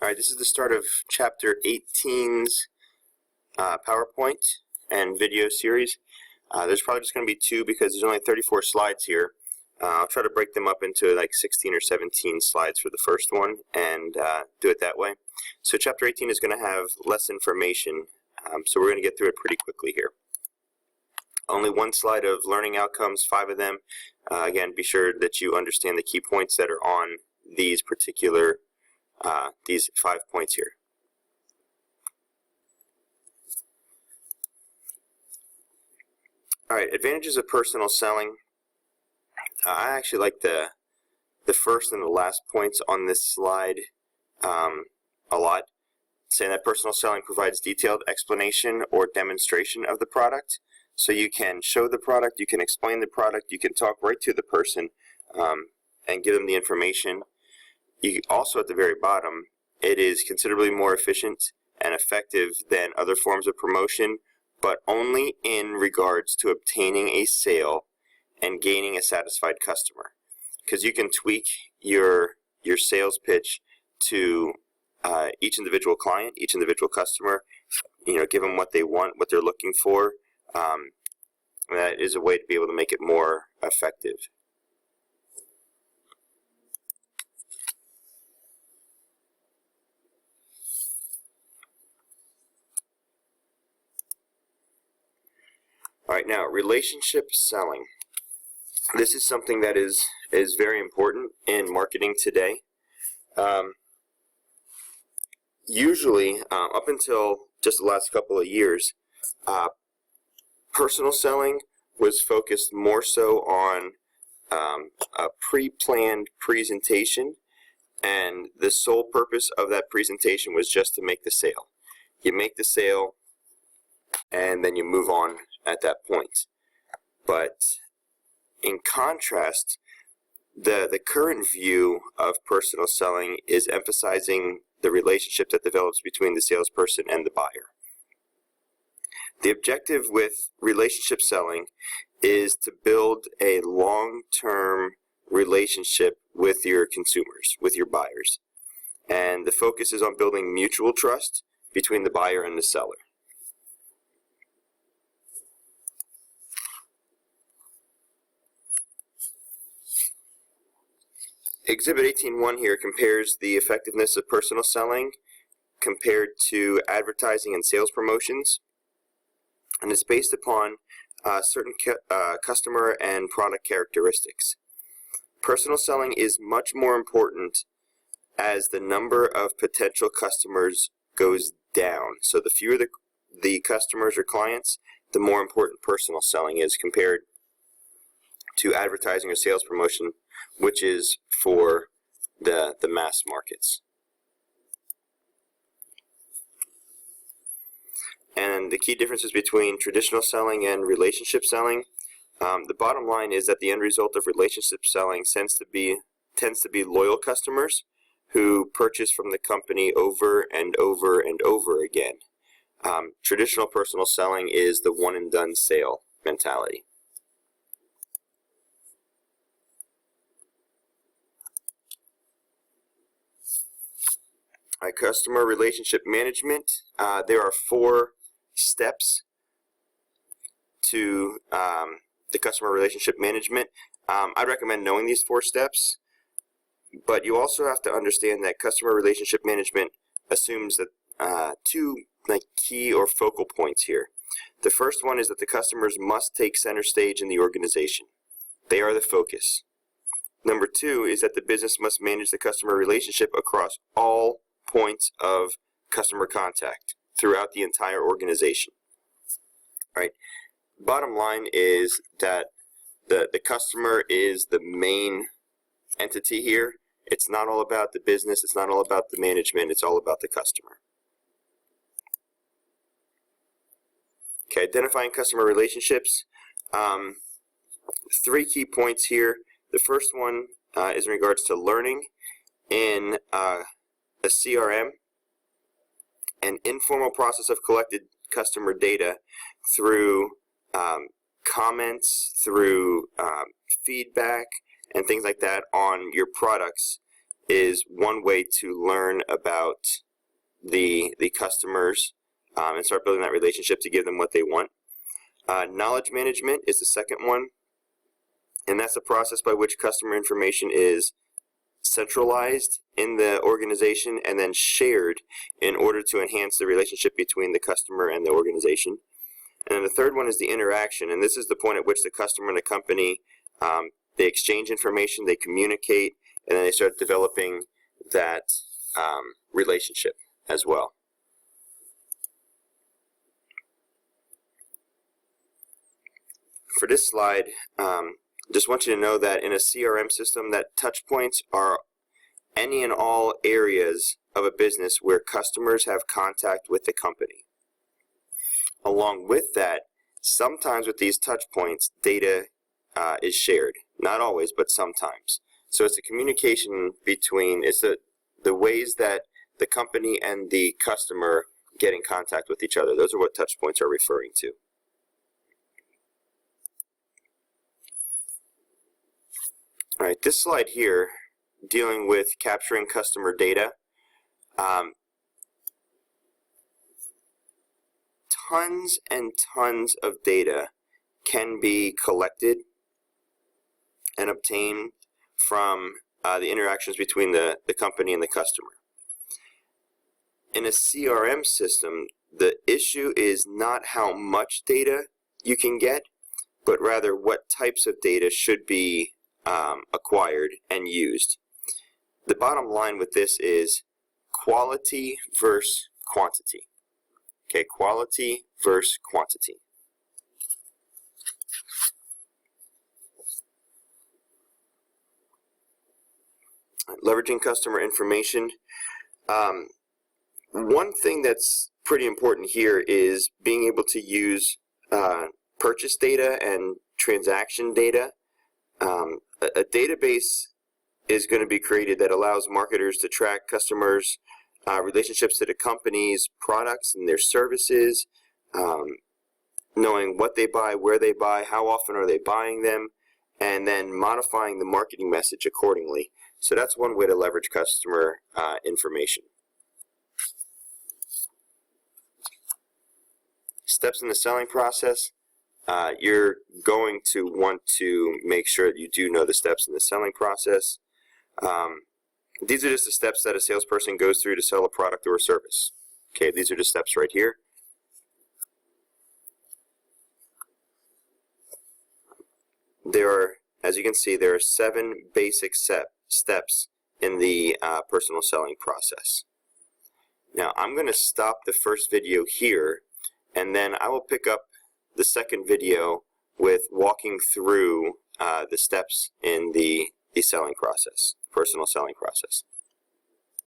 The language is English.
Alright, this is the start of Chapter 18's PowerPoint and video series. There's probably just going to be two because there's only 34 slides here. I'll try to break them up into like 16 or 17 slides for the first one and do it that way. So Chapter 18 is going to have less information, so we're going to get through it pretty quickly here. Only one slide of learning outcomes, 5 of them. Again, be sure that you understand the key points that are on these particular these 5 points here. Alright, advantages of personal selling. I actually like the first and the last points on this slide a lot. Saying that personal selling provides detailed explanation or demonstration of the product. So you can show the product, you can explain the product, you can talk right to the person and give them the information. You also, at the very bottom, it is considerably more efficient and effective than other forms of promotion, but only in regards to obtaining a sale and gaining a satisfied customer. Because you can tweak your sales pitch to each individual client, each individual customer, give them what they want, what they're looking for. That is a way to be able to make it more effective. Alright, now relationship selling. This is something that is very important in marketing today. Usually, up until just the last couple of years, personal selling was focused more so on a pre-planned presentation, and the sole purpose of that presentation was just to make the sale. You make the sale, and then you move on at that point. But in contrast, the current view of personal selling is emphasizing the relationship that develops between the salesperson and the buyer. The objective with relationship selling is to build a long-term relationship with your consumers, with your buyers. And the focus is on building mutual trust between the buyer and the seller. Exhibit 18.1 here compares the effectiveness of personal selling compared to advertising and sales promotions, and it's based upon certain customer and product characteristics. Personal selling is much more important as the number of potential customers goes down. So the fewer the customers or clients, the more important personal selling is compared to advertising or sales promotion, which is for the mass markets. And the key differences between traditional selling and relationship selling, the bottom line is that the end result of relationship selling tends to be loyal customers who purchase from the company over and over and over again. Traditional personal selling is the one and done sale mentality. Customer relationship management. There are 4 steps to the customer relationship management. I'd recommend knowing these 4 steps, but you also have to understand that customer relationship management assumes that 2 key or focal points here. The first one is that the customers must take center stage in the organization. They are the focus. Number 2 is that the business must manage the customer relationship across all points of customer contact throughout the entire organization. Right? Bottom line is that the customer is the main entity here. It's not all about the business, it's not all about the management, it's all about the customer. Okay, identifying customer relationships. 3 key points here. The first one is in regards to learning. In a CRM, an informal process of collected customer data through comments, through feedback, and things like that on your products is one way to learn about the customers and start building that relationship to give them what they want. Knowledge management is the second one, and that's a process by which customer information is centralized in the organization and then shared in order to enhance the relationship between the customer and the organization. And then the third one is the interaction, and this is the point at which the customer and the company they exchange information, they communicate, and then they start developing that relationship as well. For this slide, just want you to know that in a CRM system, that touch points are any and all areas of a business where customers have contact with the company. Along with that, sometimes with these touch points, data is shared. Not always, but sometimes. So it's a communication between, it's the ways that the company and the customer get in contact with each other. Those are what touch points are referring to. All right, this slide here, dealing with capturing customer data. Tons and tons of data can be collected and obtained from the interactions between the company and the customer. In a CRM system, the issue is not how much data you can get, but rather what types of data should be acquired and used. The bottom line with this is quality versus quantity. Okay, quality versus quantity. Leveraging customer information. One thing that's pretty important here is being able to use purchase data and transaction data. A database is going to be created that allows marketers to track customers' relationships to the company's products and their services, knowing what they buy, where they buy, how often are they buying them, and then modifying the marketing message accordingly. So that's one way to leverage customer information. Steps in the selling process. You're going to want to make sure that you do know the steps in the selling process. These are just the steps that a salesperson goes through to sell a product or a service. Okay, these are the steps right here. There are, as you can see, there are 7 basic steps in the personal selling process. Now, I'm going to stop the first video here, and then I will pick up the second video with walking through the steps in the selling process, personal selling process.